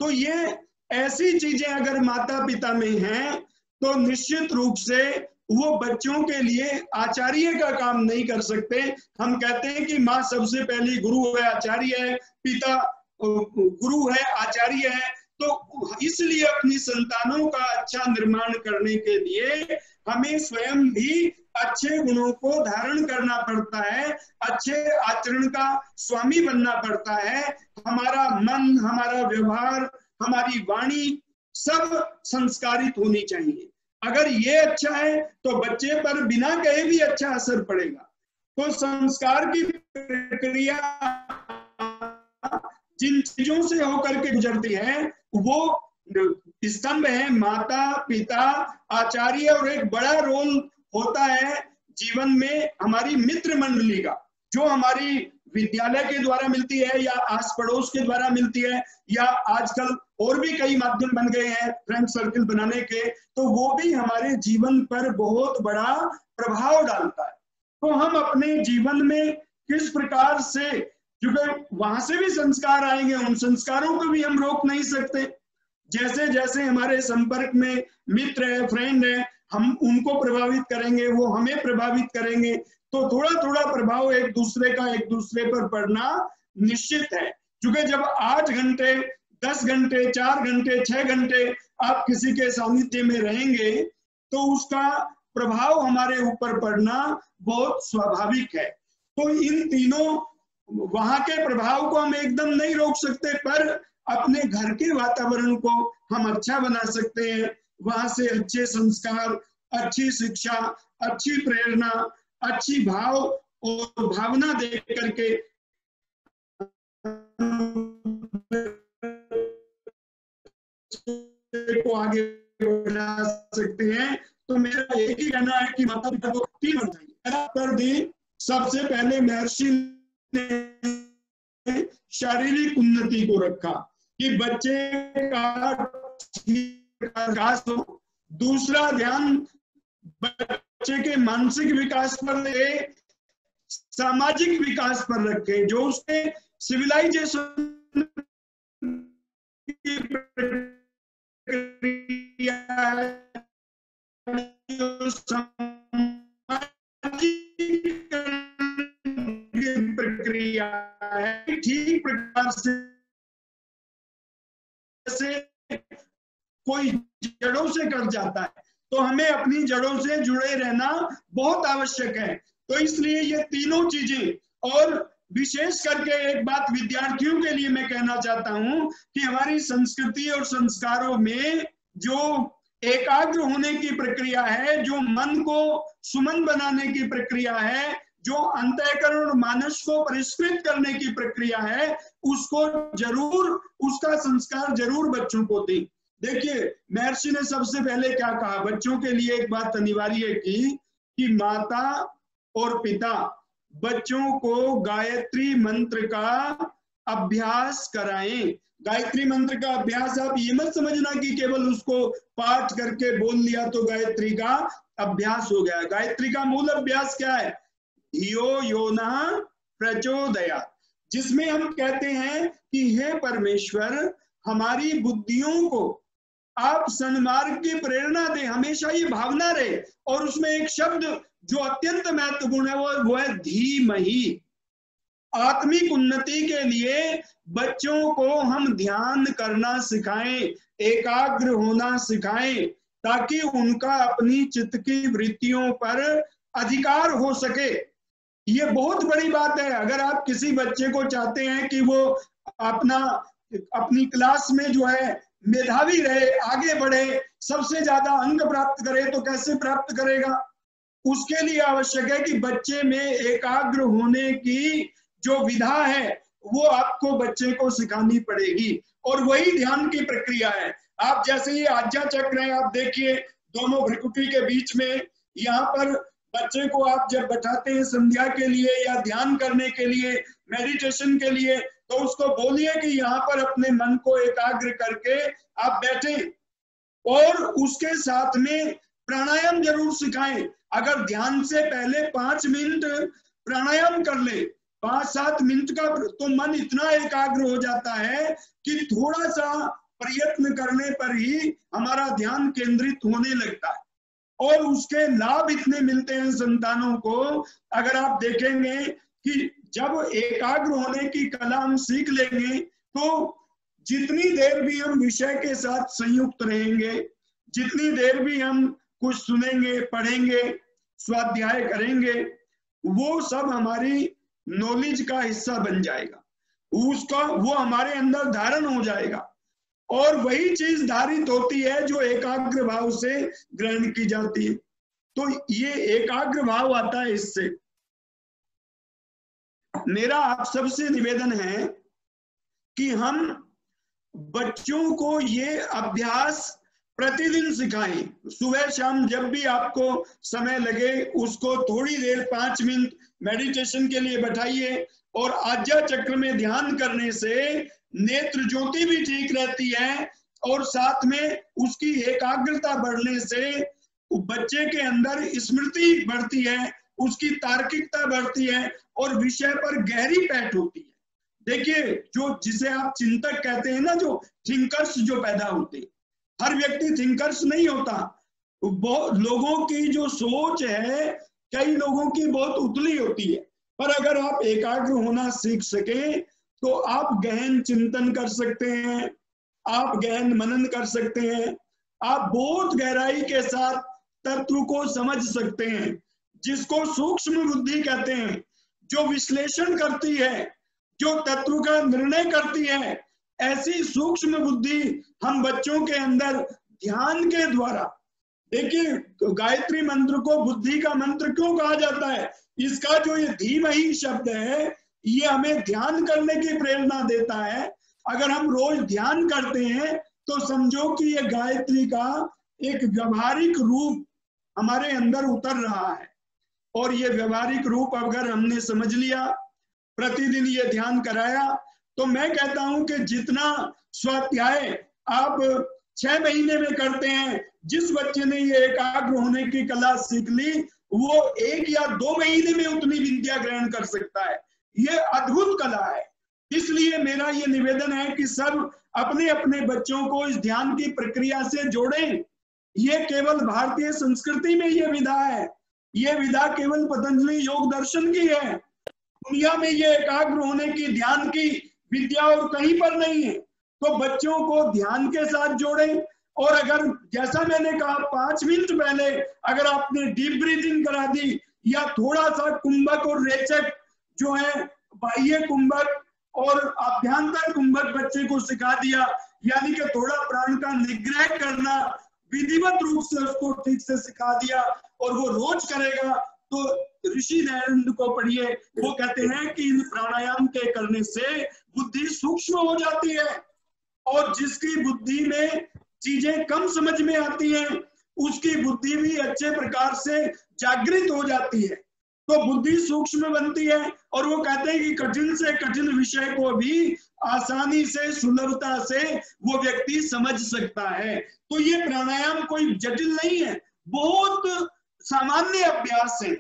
[SPEAKER 2] तो ये ऐसी चीजें अगर माता पिता में हैं तो निश्चित रूप से वो बच्चों के लिए आचार्य का काम नहीं कर सकते। हम कहते हैं कि माँ सबसे पहली गुरु है, आचार्य है, पिता गुरु है, आचार्य है। तो इसलिए अपनी संतानों का अच्छा निर्माण करने के लिए हमें स्वयं भी अच्छे गुणों को धारण करना पड़ता है, अच्छे आचरण का स्वामी बनना पड़ता है। हमारा मन, हमारा व्यवहार, हमारी वाणी सब संस्कारित होनी चाहिए। अगर ये अच्छा है तो बच्चे पर बिना कहे भी अच्छा असर पड़ेगा। तो संस्कार की प्रक्रिया जिन चीजों से होकर के गुजरती है वो स्तंभ है माता पिता, आचार्य, और एक बड़ा रोल होता है जीवन में हमारी मित्र मंडली का, जो हमारी विद्यालय के द्वारा मिलती है या आस पड़ोस के द्वारा मिलती है, या आजकल और भी कई माध्यम बन गए हैं फ्रेंड सर्कल बनाने के, तो वो भी हमारे जीवन पर बहुत बड़ा प्रभाव डालता है। तो हम अपने जीवन में किस प्रकार से, क्योंकि वहां से भी संस्कार आएंगे, उन संस्कारों को भी हम रोक नहीं सकते। जैसे जैसे हमारे संपर्क में मित्र है, फ्रेंड है, हम उनको प्रभावित करेंगे, वो हमें प्रभावित करेंगे, तो थोड़ा थोड़ा प्रभाव एक दूसरे का एक दूसरे पर पड़ना निश्चित है। क्योंकि जब 8 घंटे 10 घंटे 4 घंटे 6 घंटे आप किसी के सानिध्य में रहेंगे तो उसका प्रभाव हमारे ऊपर पड़ना बहुत स्वाभाविक है। तो इन तीनों वहां के प्रभाव को हम एकदम नहीं रोक सकते, पर अपने घर के वातावरण को हम अच्छा बना सकते हैं। वहां से अच्छे संस्कार, अच्छी शिक्षा, अच्छी प्रेरणा, अच्छी भाव और भावना दे करके को आगे बढ़ा सकते हैं। तो मेरा एक ही कहना है कि माता पिता को 3 कर दी। सबसे पहले महर्षि ने शारीरिक उन्नति को रखा कि बच्चे का विकास हो। दूसरा ध्यान बच्चे के मानसिक विकास पर, सामाजिक विकास पर रखे, जो उसके सिविलाइजेशन की प्रक्रिया है, प्रक्रिया है, ठीक प्रकार से कोई जड़ों से कट जाता है, तो हमें अपनी जड़ों से जुड़े रहना बहुत आवश्यक है। तो इसलिए ये तीनों चीजें, और विशेष करके एक बात विद्यार्थियों के लिए मैं कहना चाहता हूं कि हमारी संस्कृति और संस्कारों में जो एकाग्र होने की प्रक्रिया है, जो मन को सुमन बनाने की प्रक्रिया है, जो अंतःकरण और मानस को परिष्कृत करने की प्रक्रिया है, उसको जरूर, उसका संस्कार जरूर बच्चों को दें। देखिए महर्षि ने सबसे पहले क्या कहा, बच्चों के लिए एक बात अनिवार्य की कि माता और पिता बच्चों को गायत्री मंत्र का अभ्यास कराएं। गायत्री मंत्र का अभ्यास, आप ये मत समझना कि केवल उसको पाठ करके बोल लिया तो गायत्री का अभ्यास हो गया। गायत्री का मूल अभ्यास क्या है? धियो यो न प्रचोदयात्, जिसमें हम कहते हैं कि हे परमेश्वर, हमारी बुद्धियों को आप सन्मार्ग की प्रेरणा दे, हमेशा ये भावना रहे। और उसमें एक शब्द जो अत्यंत महत्वपूर्ण है वो है धीमहि। आत्मिक उन्नति के लिए बच्चों को हम ध्यान करना सिखाएं, एकाग्र होना सिखाएं, ताकि उनका अपनी चित्त की वृत्तियों पर अधिकार हो सके। ये बहुत बड़ी बात है। अगर आप किसी बच्चे को चाहते हैं कि वो अपनी क्लास में जो है मेधावी रहे, आगे बढ़े, सबसे ज्यादा अंक प्राप्त करे, तो कैसे प्राप्त करेगा? उसके लिए आवश्यक है कि बच्चे में एकाग्र होने की जो विधा है वो आपको बच्चे को सिखानी पड़ेगी, और वही ध्यान की प्रक्रिया है। आप जैसे ये आज्ञा चक्र है, आप देखिए दोनों भ्रिकुटी के बीच में, यहाँ पर बच्चे को आप जब बैठाते हैं संध्या के लिए या ध्यान करने के लिए, मेडिटेशन के लिए, तो उसको बोलिए कि यहाँ पर अपने मन को एकाग्र करके आप बैठे, और उसके साथ में प्राणायाम जरूर सिखाएं। अगर ध्यान से पहले 5 मिनट प्राणायाम कर ले, 5-7 मिनट का, तो मन इतना एकाग्र हो जाता है कि थोड़ा सा प्रयत्न करने पर ही हमारा ध्यान केंद्रित होने लगता है, और उसके लाभ इतने मिलते हैं संतानों को। अगर आप देखेंगे कि जब एकाग्र होने की कला हम सीख लेंगे, तो जितनी देर भी हम विषय के साथ संयुक्त रहेंगे, जितनी देर भी हम कुछ सुनेंगे, पढ़ेंगे, स्वाध्याय करेंगे, वो सब हमारी नॉलेज का हिस्सा बन जाएगा, वो हमारे अंदर धारण हो जाएगा, और वही चीज धारित होती है जो एकाग्र भाव से ग्रहण की जाती है। तो ये एकाग्र भाव आता है इससे। मेरा आप सबसे निवेदन है कि हम बच्चों को ये अभ्यास प्रतिदिन सिखाएं। सुबह शाम जब भी आपको समय लगे उसको थोड़ी देर 5 मिनट मेडिटेशन के लिए बैठाइए। और आज्ञा चक्र में ध्यान करने से नेत्र ज्योति भी ठीक रहती है और साथ में उसकी एकाग्रता बढ़ने से बच्चे के अंदर स्मृति बढ़ती है, उसकी तार्किकता बढ़ती है और विषय पर गहरी पैठ होती है। देखिए, जो जिसे आप चिंतक कहते हैं ना, जो थिंकर्स जो पैदा होते, हर व्यक्ति थिंकर्स नहीं होता। बहुत लोगों की जो सोच है, कई लोगों की बहुत उतली होती है, पर अगर आप एकाग्र होना सीख सके तो आप गहन चिंतन कर सकते हैं, आप गहन मनन कर सकते हैं, आप बहुत गहराई के साथ तत्व को समझ सकते हैं, जिसको सूक्ष्म बुद्धि कहते हैं, जो विश्लेषण करती है, जो तत्व का निर्णय करती है। ऐसी सूक्ष्म बुद्धि हम बच्चों के अंदर ध्यान के द्वारा, देखिए गायत्री मंत्र को बुद्धि का मंत्र क्यों कहा जाता है? इसका जो ये धीमहि शब्द है, ये हमें ध्यान करने की प्रेरणा देता है। अगर हम रोज ध्यान करते हैं तो समझो कि ये गायत्री का एक व्यवहारिक रूप हमारे अंदर उतर रहा है। और ये व्यवहारिक रूप अगर हमने समझ लिया, प्रतिदिन ये ध्यान कराया, तो मैं कहता हूं कि जितना स्वाध्याय आप 6 महीने में करते हैं, जिस बच्चे ने ये एकाग्र होने की कला सीख ली, वो 1 या 2 महीने में उतनी विद्या ग्रहण कर सकता है। ये अद्भुत कला है। इसलिए मेरा ये निवेदन है कि सब अपने अपने बच्चों को इस ध्यान की प्रक्रिया से जोड़ें। ये केवल भारतीय संस्कृति में ये विधा है, ये विधा केवल पतंजलि योग दर्शन की है। दुनिया में ये एकाग्र होने की, ध्यान की विद्या और कहीं पर नहीं है। तो बच्चों को ध्यान के साथ जोड़ें। और अगर जैसा मैंने कहा 5 मिनट पहले, अगर आपने डीप ब्रीथिंग करा दी या थोड़ा सा कुंभक और रेचक जो है, बाह्य कुंभक और आभ्यंतर कुंभक बच्चे को सिखा दिया, यानी कि थोड़ा प्राण का निग्रह करना विधिवत रूप से उसको ठीक से सिखा दिया, और वो रोज करेगा, तो ऋषि दयानंद को पढ़िए, वो कहते हैं कि इन प्राणायाम के करने से बुद्धि सूक्ष्म हो जाती है। और जिसकी बुद्धि में चीजें कम समझ में आती हैं, उसकी बुद्धि भी अच्छे प्रकार से जागृत हो जाती है, तो बुद्धि सूक्ष्म बनती है। और वो कहते हैं कि कठिन से कठिन विषय को भी आसानी से, सुलभता से वो व्यक्ति समझ सकता है। तो ये प्राणायाम कोई जटिल नहीं है, बहुत सामान्य अभ्यास है,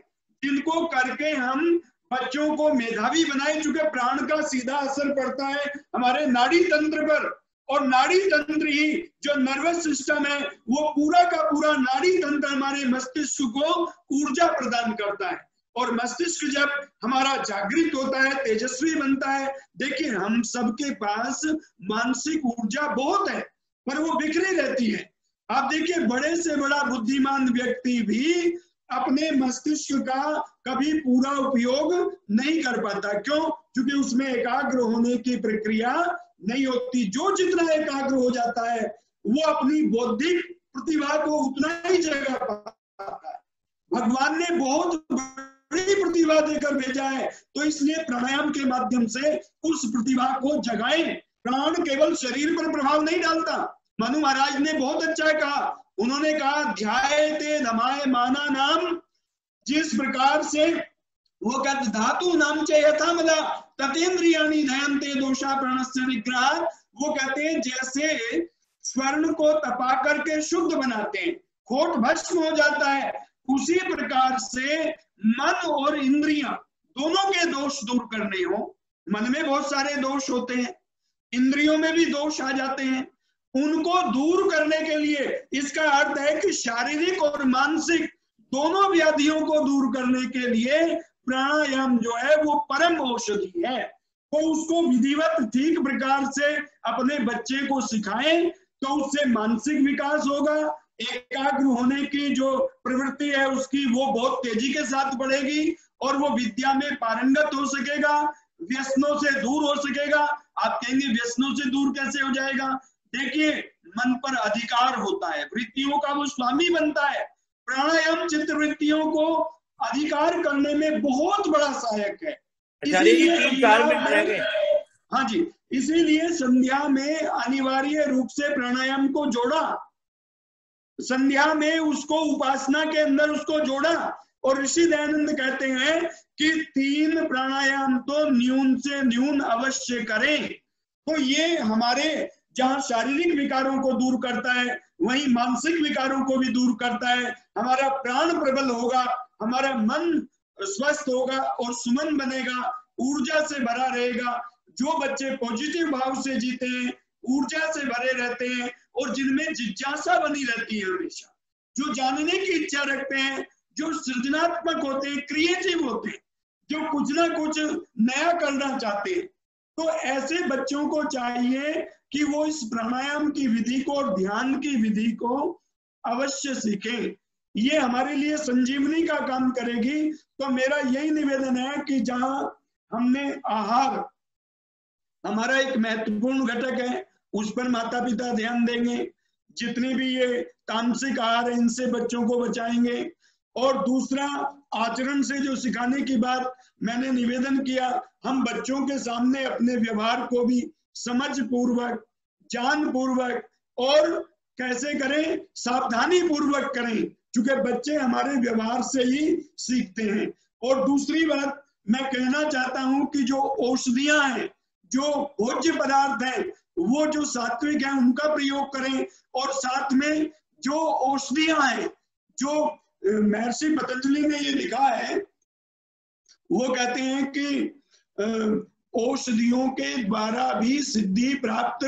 [SPEAKER 2] जिनको करके हम बच्चों को मेधावी बनाए। चूंकि प्राण का सीधा असर पड़ता है हमारे नाड़ी तंत्र पर, और नाड़ी तंत्र ही जो नर्वस सिस्टम है, वो पूरा का पूरा नाड़ी तंत्र हमारे मस्तिष्क को ऊर्जा प्रदान करता है। और मस्तिष्क जब हमारा जागृत होता है, तेजस्वी बनता है। देखिए, हम सबके पास मानसिक ऊर्जा बहुत है, पर वो बिखरी रहती है। आप देखिए, बड़े से बड़ा बुद्धिमान व्यक्ति भी अपने मस्तिष्क का कभी पूरा उपयोग नहीं कर पाता। क्यों? क्योंकि उसमें एकाग्र होने की प्रक्रिया नहीं होती। जो जितना एकाग्र हो जाता है, वो अपनी बौद्धिक प्रतिभा को उतना ही जगा पाता है। भगवान ने बहुत बड़ी प्रतिभा देकर भेजा है, तो इसलिए प्राणायाम के माध्यम से उस प्रतिभा को जगाएं। प्राण केवल शरीर पर प्रभाव नहीं डालता। मनु महाराज ने बहुत अच्छा कहा, उन्होंने कहा ध्यायते धमाय माना नाम, जिस प्रकार से वो कहते धातु नाम च यथामदा ततेन्द्रियाणि धयन्ते दोषा प्राणस्य निग्रह। वो कहते हैं जैसे स्वर्ण को तपा करके शुद्ध बनाते हैं, खोट भस्म हो जाता है, उसी प्रकार से मन और इंद्रियां दोनों के दोष दूर करने हो। मन में बहुत सारे दोष होते हैं, इंद्रियों में भी दोष आ जाते हैं, उनको दूर करने के लिए, इसका अर्थ है कि शारीरिक और मानसिक दोनों व्याधियों को दूर करने के लिए प्राणायाम जो है वो परम औषधि है। तो उसको विधिवत ठीक प्रकार से अपने बच्चे को सिखाएं, तो उससे मानसिक विकास होगा, एकाग्र होने की जो प्रवृत्ति है उसकी वो बहुत तेजी के साथ बढ़ेगी, और वो विद्या में पारंगत हो सकेगा, व्यसनों से दूर हो सकेगा। आप कहेंगे व्यसनों से दूर कैसे हो जाएगा? देखिए, मन पर अधिकार होता है, वृत्तियों का वो स्वामी बनता है। प्राणायाम चित्त वृत्तियों को अधिकार करने में बहुत बड़ा सहायक है। हाँ जी, इसीलिए संध्या में अनिवार्य रूप से प्राणायाम को जोड़ा। संध्या में उसको उपासना के अंदर उसको जोड़ा। और ऋषि दयानंद कहते हैं कि 3 प्राणायाम तो न्यून से न्यून अवश्य करें। तो ये हमारे जहाँ शारीरिक विकारों को दूर करता है, वहीं मानसिक विकारों को भी दूर करता है। हमारा प्राण प्रबल होगा, हमारा मन स्वस्थ होगा और सुमन बनेगा, ऊर्जा से भरा रहेगा। जो बच्चे पॉजिटिव भाव से जीते हैं, ऊर्जा से भरे रहते हैं और जिनमें जिज्ञासा बनी रहती है हमेशा, जो जानने की इच्छा रखते हैं, जो सृजनात्मक होते हैं, क्रिएटिव होते हैं, जो कुछ ना कुछ नया करना चाहते हैं, तो ऐसे बच्चों को चाहिए कि वो इस प्राणायाम की विधि को और ध्यान की विधि को अवश्य सीखें। ये हमारे लिए संजीवनी का काम करेगी। तो मेरा यही निवेदन है कि जहां हमने आहार हमारा एक महत्वपूर्ण घटक है, उस पर माता पिता ध्यान देंगे। जितनी भी ये तामसिक आहार है, इनसे बच्चों को बचाएंगे। और दूसरा, आचरण से जो सिखाने की बात मैंने निवेदन किया, हम बच्चों के सामने अपने व्यवहार को भी समझ पूर्वक, ज्ञान पूर्वक और कैसे करें, सावधानी पूर्वक करें, क्योंकि बच्चे हमारे व्यवहार से ही सीखते हैं। और दूसरी बात मैं कहना चाहता हूं कि जो औषधियां हैं, जो भोज्य पदार्थ हैं, वो जो सात्विक है उनका प्रयोग करें। और साथ में जो औषधियां हैं, जो महर्षि पतंजलि ने ये लिखा है, वो कहते हैं कि औषधियों के द्वारा भी सिद्धि प्राप्त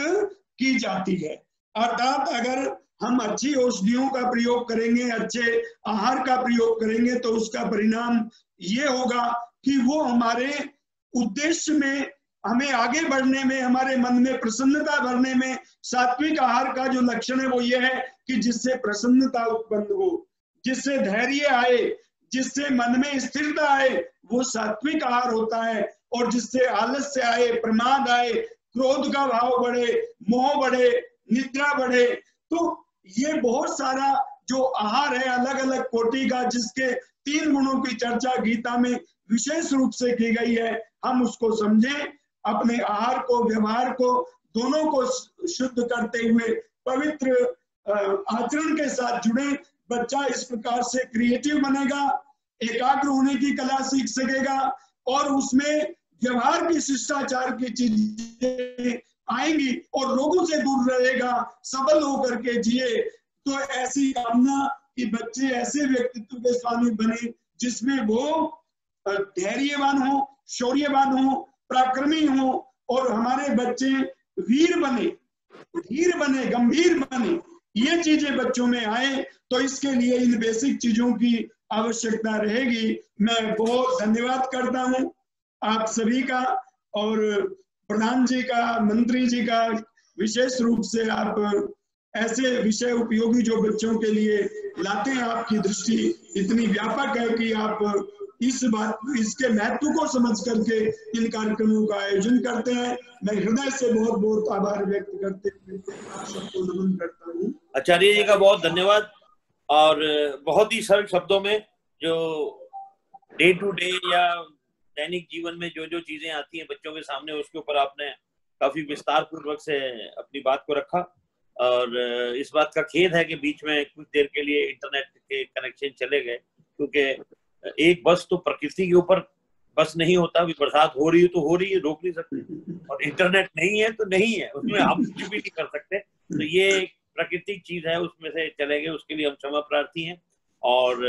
[SPEAKER 2] की जाती है। अर्थात अगर हम अच्छी औषधियों का प्रयोग करेंगे, अच्छे आहार का प्रयोग करेंगे, तो उसका परिणाम ये होगा कि वो हमारे उद्देश्य में, हमें आगे बढ़ने में, हमारे मन में प्रसन्नता भरने में, सात्विक आहार का जो लक्षण है वो ये है कि जिससे प्रसन्नता उत्पन्न हो, जिससे धैर्य आए, जिससे मन में स्थिरता आए, वो सात्विक आहार होता है। और जिससे आलस्य आए, प्रमाद आए, क्रोध का भाव बढ़े, मोह बढ़े, निद्रा बढ़े, तो ये बहुत सारा जो आहार है अलग अलग कोटि का, जिसके 3 गुणों की चर्चा गीता में विशेष रूप से की गई है, हम उसको समझें, अपने आहार को, व्यवहार को, दोनों को शुद्ध करते हुए पवित्र आचरण के साथ जुड़े। बच्चा इस प्रकार से क्रिएटिव बनेगा, एकाग्र होने की कला सीख सकेगा और उसमें व्यवहार की, शिष्टाचार की चीजें आएंगी और लोगों से दूर रहेगा, सबल होकर के जिए। तो ऐसी कामना कि बच्चे ऐसे व्यक्तित्व के स्वामी बने जिसमें वो धैर्यवान हो, शौर्यवान हो, पराक्रमी हो और हमारे बच्चे वीर बने, धीर बने, गंभीर बने। ये चीजें बच्चों में आए, तो इसके लिए इन बेसिक चीजों की आवश्यकता रहेगी। मैं बहुत धन्यवाद करता हूं आप सभी का और प्रधान जी का, मंत्री जी का। विशेष रूप से आप ऐसे विषय उपयोगी जो बच्चों के लिए लाते हैं, आपकी दृष्टि इतनी व्यापक है कि आप इसके महत्व को समझ करके इन कार्यक्रमों का आयोजन करते हैं। मैं हृदय से बहुत बहुत आभार व्यक्त करते हुए आप सबको नमन करता हूँ।
[SPEAKER 1] आचार्य जी का बहुत धन्यवाद। और बहुत ही सरल शब्दों में जो डे टू डे या दैनिक जीवन में जो जो चीजें आती हैं बच्चों के सामने, उसके ऊपर आपने काफी विस्तार पूर्वक से अपनी बात को रखा। और इस बात का खेद है कि बीच में कुछ देर के लिए इंटरनेट के कनेक्शन चले गए, क्योंकि एक बस तो प्रकृति के ऊपर बस नहीं होता, भी बरसात हो रही है तो हो रही है, रोक नहीं सकते, और इंटरनेट नहीं है तो नहीं है, उसमें हम कुछ भी नहीं कर सकते। तो ये एक प्राकृतिक चीज है, उसमें से चले गए, उसके लिए हम क्षमा प्रार्थी हैं। और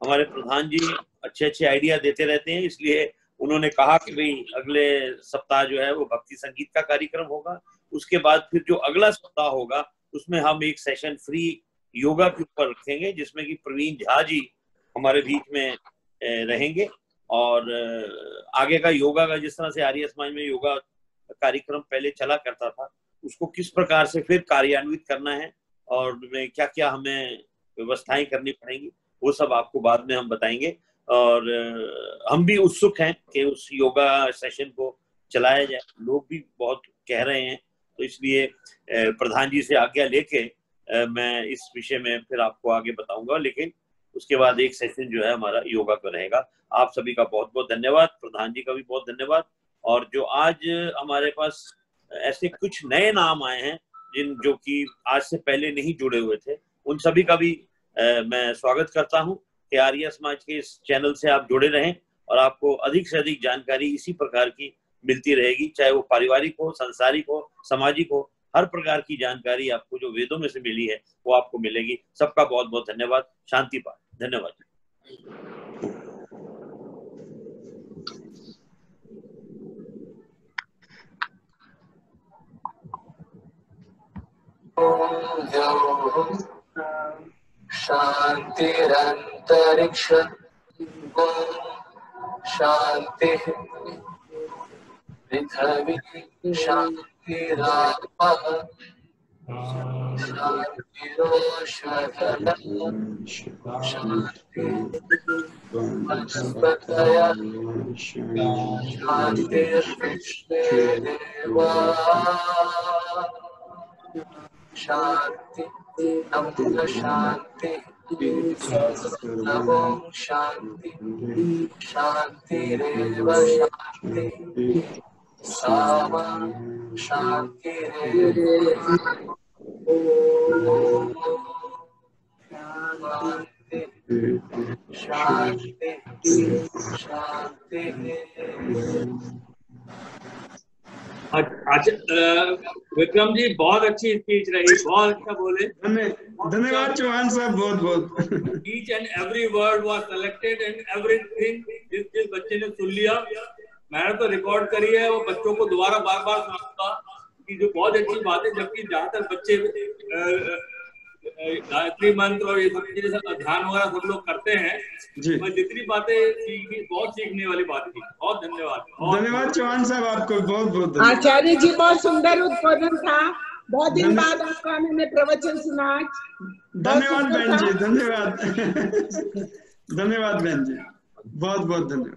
[SPEAKER 1] हमारे प्रधान जी अच्छे अच्छे आइडिया देते रहते हैं, इसलिए उन्होंने कहा कि भाई अगले सप्ताह जो है वो भक्ति संगीत का कार्यक्रम होगा। उसके बाद फिर जो अगला सप्ताह होगा उसमें हम एक सेशन फ्री योगा के ऊपर रखेंगे, जिसमें कि प्रवीण झा जी हमारे बीच में रहेंगे। और आगे का योगा का, जिस तरह से आर्य समाज में योगा कार्यक्रम पहले चला करता था, उसको किस प्रकार से फिर कार्यान्वित करना है और क्या क्या हमें व्यवस्थाएं करनी पड़ेंगी, वो सब आपको बाद में हम बताएंगे। और हम भी उत्सुक हैं कि उस योगा सेशन को चलाया जाए, लोग भी बहुत कह रहे हैं, तो इसलिए प्रधान जी से आज्ञा लेके मैं इस विषय में फिर आपको आगे बताऊंगा। लेकिन उसके बाद एक सेशन जो है हमारा योगा का रहेगा। आप सभी का बहुत बहुत धन्यवाद, प्रधान जी का भी बहुत धन्यवाद। और जो आज हमारे पास ऐसे कुछ नए नाम आए हैं जो कि आज से पहले नहीं जुड़े हुए थे, उन सभी का भी मैं स्वागत करता हूं कि आर्य समाज के इस चैनल से आप जुड़े रहें और आपको अधिक से अधिक जानकारी इसी प्रकार की मिलती रहेगी, चाहे वो पारिवारिक हो, सांसारिक हो, सामाजिक हो, हर प्रकार की जानकारी आपको जो वेदों में से मिली है वो आपको मिलेगी। सबका बहुत बहुत धन्यवाद। शांति पाठ। धन्यवाद।
[SPEAKER 4] शांतिरंतरिक्ष शांति पृथ्वी शांतिरापः शांतिरोषधः शांति वनस्पतयः शांतिर्विश्वेदेवाः शांति नमः शांति नमो शांति शांतिरेव शांति सामा शांतिरेव शांति शांति
[SPEAKER 5] विक्रम जी बहुत अच्छी स्पीच रही, बहुत अच्छा बोले।
[SPEAKER 2] धन्यवाद चौहान साहब, बहुत बहुत।
[SPEAKER 5] Each and every word was selected and everything जिस बच्चे ने सुन लिया, मैंने तो रिकॉर्ड करी है, वो बच्चों को दोबारा बार बार सुनाऊंगा कि जो बहुत अच्छी बात है। जबकि जहाँ तक बच्चे गायत्री मंत्र और ये सब चीजें ध्यान वगैरह सब लोग करते हैं, मैं जितनी बातें सीखी, बहुत सीखने वाली बात थी। बहुत धन्यवाद।
[SPEAKER 2] धन्यवाद चौहान साहब, आपको बहुत बहुत
[SPEAKER 6] आचार्य जी, बहुत सुंदर उद्बोधन था। बहुत दिन बाद आपका मैंने प्रवचन सुना।
[SPEAKER 2] धन्यवाद बहन जी, धन्यवाद। धन्यवाद बहन जी, बहुत बहुत धन्यवाद।